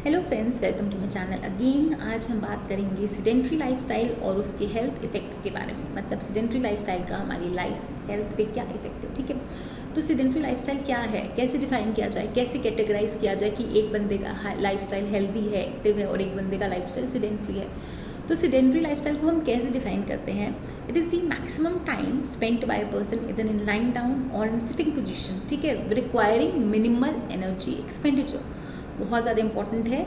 Hello friends, welcome to my channel again. आज हम बात करेंगे सिडेंट्री लाइफस्टाइल और उसके हेल्थ इफ़ेक्ट्स के बारे में। मतलब सिडेंट्री लाइफस्टाइल का हमारी लाइफ हेल्थ पे क्या इफेक्ट है। ठीक है, तो सिडेंट्री लाइफस्टाइल क्या है, कैसे डिफाइन किया जाए, कैसे कैटेगराइज किया जाए कि एक बंदे का लाइफस्टाइल हेल्दी है, एक्टिव है, और एक बंदे का लाइफस्टाइल सिडेंट्री है। तो सिडेंट्री लाइफस्टाइल को हम कैसे डिफाइन करते हैं? It is the maximum time spent by a person either in lying down और इन सिटिंग पोजिशन। ठीक है, रिक्वायरिंग मिनिमल एनर्जी एक्सपेंडिचर। बहुत ज़्यादा इंपॉर्टेंट है।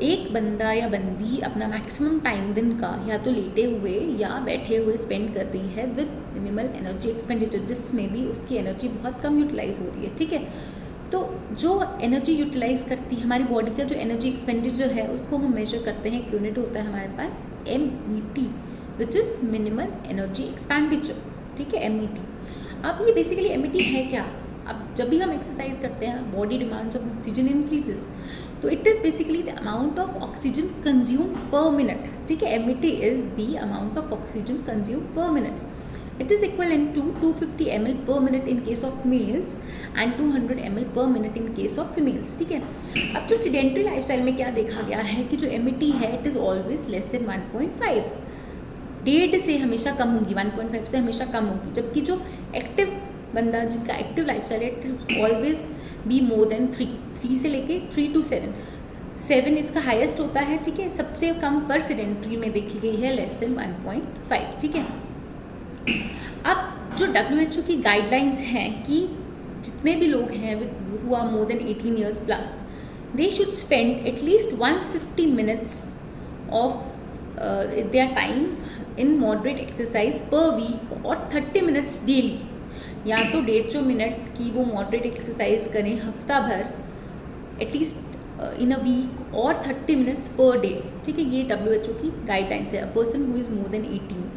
एक बंदा या बंदी अपना मैक्सिमम टाइम दिन का या तो लेटे हुए या बैठे हुए स्पेंड कर रही है विद मिनिमल एनर्जी एक्सपेंडिचर, जिसमें भी उसकी एनर्जी बहुत कम यूटिलाइज हो रही है। ठीक है, तो जो एनर्जी यूटिलाइज करती है हमारी बॉडी का, जो एनर्जी एक्सपेंडिचर है, उसको हम मेजर करते हैं। एक यूनिट होता है हमारे पास MET, which is minimal energy expenditure. ठीक है, MET। अब ये बेसिकली MET है क्या? अब जब भी हम एक्सरसाइज करते हैं, body demands of oxygen increases, तो it is basically the amount of oxygen consume per minute. ठीक है, MET is the amount of oxygen consume per minute. It is equivalent to 250 ml per minute in case of males and 200 ml per minute in case of females. ठीक है, अब जो sedentary lifestyle में क्या देखा गया है कि जो MET है it is always less than 1.5, 1.5 से हमेशा कम होगी, 1.5 से हमेशा कम होगी। जबकि जो एक्टिव बंदा, जिनका एक्टिव लाइफस्टाइल है, it is always be more than 3 से लेके 3 to 7 इसका हाईएस्ट होता है। ठीक है, सबसे कम पर सेडेंट्री में देखी गई है लेस देन 1.5। ठीक है, अब जो WHO की गाइडलाइंस हैं कि जितने भी लोग हैं who are more than 18 years plus, they should spend at least 150 minutes of their time in moderate exercise per week और 30 minutes डेली। या तो 150 मिनट की वो मॉडरेट एक्सरसाइज करें हफ्ता भर, एटलीस्ट इन अ वीक, और 30 minutes पर डे। ठीक है, ये WHO की गाइडलाइंस है, a person who is more than 18।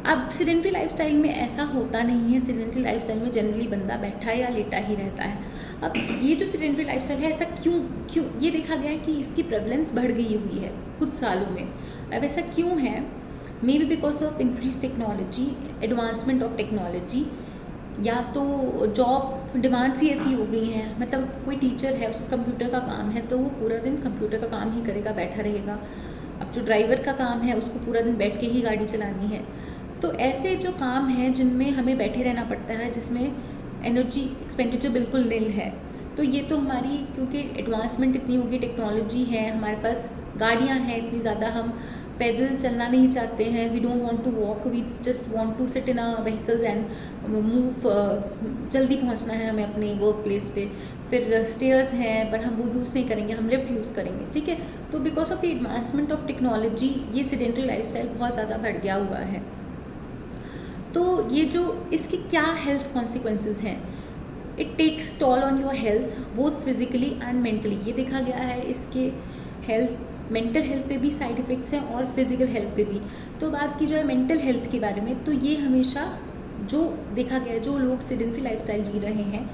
अब सिडेंट्री लाइफस्टाइल में ऐसा होता नहीं है। सिडेंट्री लाइफस्टाइल में जनरली बंदा बैठा या लेटा ही रहता है। अब ये जो सिडेंट्री लाइफस्टाइल है, ऐसा क्यों ये देखा गया है कि इसकी प्रेवलेंस बढ़ गई हुई है कुछ सालों में। अब ऐसा क्यों है? May be because of increase technology, advancement of technology, या तो जॉब डिमांड्स ही ऐसी हो गई हैं। मतलब कोई टीचर है, उसको कंप्यूटर का काम है, तो वो पूरा दिन कंप्यूटर का काम ही करेगा, बैठा रहेगा। अब जो ड्राइवर का काम है, उसको पूरा दिन बैठ के ही गाड़ी चलानी है। तो ऐसे जो काम हैं जिनमें हमें बैठे रहना पड़ता है, जिसमें एनर्जी एक्सपेंडिचर बिल्कुल नील है, तो ये तो हमारी, क्योंकि एडवांसमेंट इतनी होगी, टेक्नोलॉजी है, हमारे पास गाड़ियाँ हैं इतनी ज़्यादा, हम पैदल चलना नहीं चाहते हैं, we don't want to walk, we just want to sit in a vehicles and move. जल्दी पहुंचना है हमें अपने वर्क प्लेस पे। फिर स्टेयर्स हैं, पर हम वो यूज़ नहीं करेंगे, हम लिफ्ट यूज़ करेंगे। ठीक है, तो because of the advancement of technology ये सेडेंट्री लाइफस्टाइल बहुत ज़्यादा बढ़ गया हुआ है। तो ये जो इसके क्या हेल्थ कॉन्सिक्वेंसेस हैं, it takes toll on your health both physically and mentally. ये देखा गया है इसके हेल्थ, मेंटल हेल्थ पे भी साइड इफ़ेक्ट्स हैं और फिजिकल हेल्थ पे भी। तो बात की जाए मेंटल हेल्थ के बारे में, तो ये हमेशा जो देखा गया है, जो लोग सेडेंट्री लाइफस्टाइल जी रहे हैं,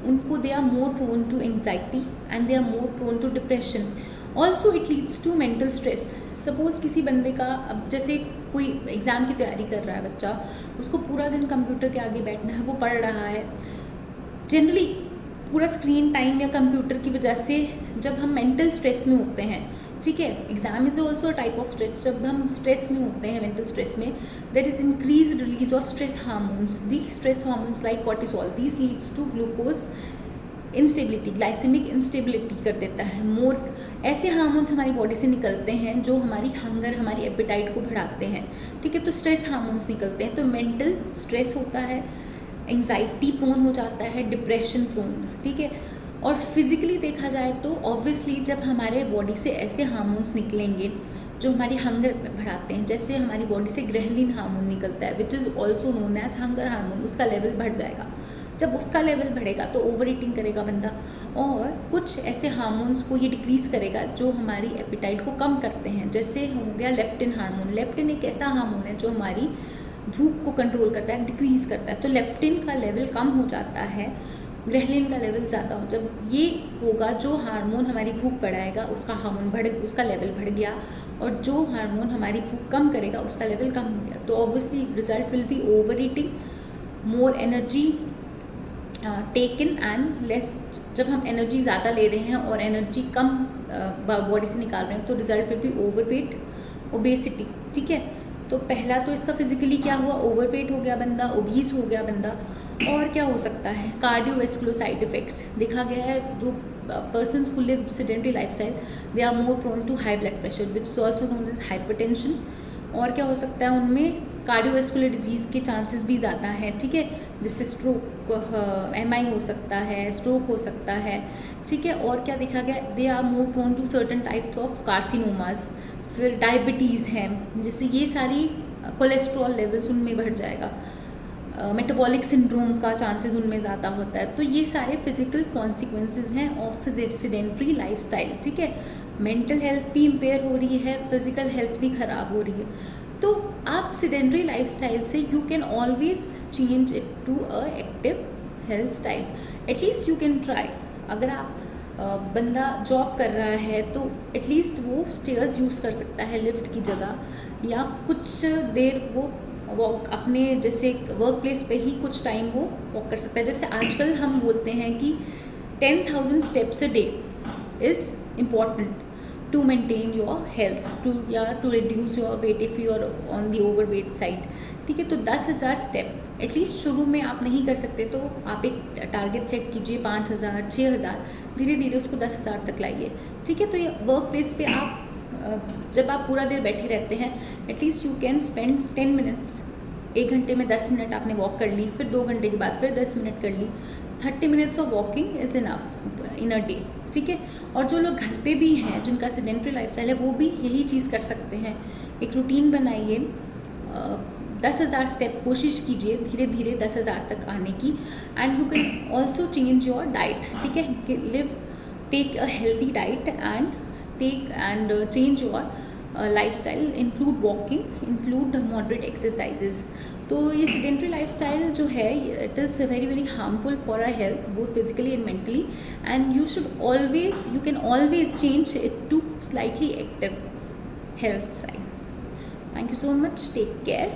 उनको they are more prone to anxiety and they are more prone to depression. Also it leads to mental stress. Suppose किसी बंदे का, अब जैसे कोई एग्ज़ाम की तैयारी कर रहा है बच्चा, उसको पूरा दिन कंप्यूटर के आगे बैठना है, वो पढ़ रहा है। जनरली पूरा स्क्रीन टाइम या कंप्यूटर की वजह से जब हम मेंटल स्ट्रेस में होते हैं, ठीक है, exam is also type of stress, जब हम स्ट्रेस में होते हैं, मेंटल स्ट्रेस में, there is increase release of stress hormones. The stress hormones like cortisol, this leads to glucose instability, glycaemic instability कर देता है। मोर ऐसे हार्मोन्स हमारी बॉडी से निकलते हैं जो हमारी हंगर, हमारी एपेटाइट को बढ़ाते हैं। ठीक है, तो स्ट्रेस हार्मोन्स निकलते हैं, तो मेंटल स्ट्रेस होता है, एंग्जाइटी प्रोन हो जाता है, डिप्रेशन प्रोन। ठीक है, और फिज़िकली देखा जाए तो ऑब्वियसली जब हमारे बॉडी से ऐसे हार्मोन्स निकलेंगे जो हमारी हंगर बढ़ाते हैं, जैसे हमारी बॉडी से ग्रेहलिन हार्मोन निकलता है, which is also known as hunger hormone, उसका लेवल बढ़ जाएगा। जब उसका लेवल बढ़ेगा तो ओवर ईटिंग करेगा बंदा, और कुछ ऐसे हार्मोन्स को ये डिक्रीज़ करेगा जो हमारी एपिटाइट को कम करते हैं। जैसे हो गया लेप्टिन हार्मोन। लेप्टिन एक ऐसा हार्मोन है जो हमारी भूख को कंट्रोल करता है, डिक्रीज़ करता है। तो लेप्टिन का लेवल कम हो जाता है, ग्रेहलिन का लेवल ज़्यादा हो। जब ये होगा, जो हार्मोन हमारी भूख बढ़ाएगा उसका लेवल बढ़ गया, और जो हार्मोन हमारी भूख कम करेगा उसका लेवल कम हो गया, तो obviously result will be over eating, more energy taken and less. जब हम एनर्जी ज़्यादा ले रहे हैं और एनर्जी कम बॉडी से निकाल रहे हैं, तो result will be overweight, obesity. ठीक है, तो पहला तो इसका फिजिकली क्या हुआ, ओवरवेट हो गया बंदा, ओबीस हो गया बंदा। और क्या हो सकता है, कार्डियोवैस्कुलर साइड इफेक्ट्स देखा गया है। जो persons who live sedentary lifestyle, they are more prone to high blood pressure, which is also known as hypertension। और क्या हो सकता है उनमें, कार्डियोवैस्कुलर डिजीज़ के चांसेस भी ज़्यादा हैं। ठीक है, जिससे स्ट्रोक, MI हो सकता है, स्ट्रोक हो सकता है। ठीक है, और क्या देखा गया, they are more prone to certain types of carcinomas. फिर डायबिटीज़ हैं, जिससे ये सारी कोलेस्ट्रॉल लेवल्स उनमें बढ़ जाएगा। मेटाबॉलिक सिंड्रोम का चांसेस उनमें ज़्यादा होता है। तो ये सारे फिजिकल कॉन्सिक्वेंसेस हैं ऑफ सेडेंट्री लाइफस्टाइल। ठीक है, मेंटल हेल्थ भी इम्पेयर हो रही है, फिजिकल हेल्थ भी ख़राब हो रही है। तो आप सेडेंट्री लाइफस्टाइल से you can always change it to a active health style, at least you can try. अगर आप बंदा जॉब कर रहा है तो एटलीस्ट वो स्टेयर्स यूज़ कर सकता है लिफ्ट की जगह, या कुछ देर वो वॉक अपने जैसे वर्क प्लेस पे ही कुछ टाइम वो वॉक कर सकता है। जैसे आजकल हम बोलते हैं कि 10,000 steps a day is important to maintain your health, to reduce your weight if you are on the overweight side. ठीक है, तो 10,000 स्टेप एटलीस्ट शुरू में आप नहीं कर सकते तो आप एक टारगेट सेट कीजिए, 5,000, 6,000, धीरे धीरे उसको 10,000 तक लाइए। ठीक है, तो ये वर्क प्लेस पे आप जब आप पूरा देर बैठे रहते हैं, at least you can spend 10 minutes, 1 घंटे में 10 मिनट आपने वॉक कर ली, फिर 2 घंटे के बाद फिर 10 मिनट कर ली। 30 minutes of walking is enough in a day. ठीक है, और जो लोग घर पे भी हैं जिनका सेडेंट्री लाइफस्टाइल है, वो भी यही चीज़ कर सकते हैं। एक रूटीन बनाइए, 10,000 स्टेप कोशिश कीजिए धीरे धीरे 10,000 तक आने की। And you can also change your diet. ठीक है, take a healthy diet and change your lifestyle, include walking, include moderate exercises। तो ये sedentary lifestyle जो है, it is very harmful for our health, both physically and mentally, and you can always change it to slightly active health style। Thank you so much, take care।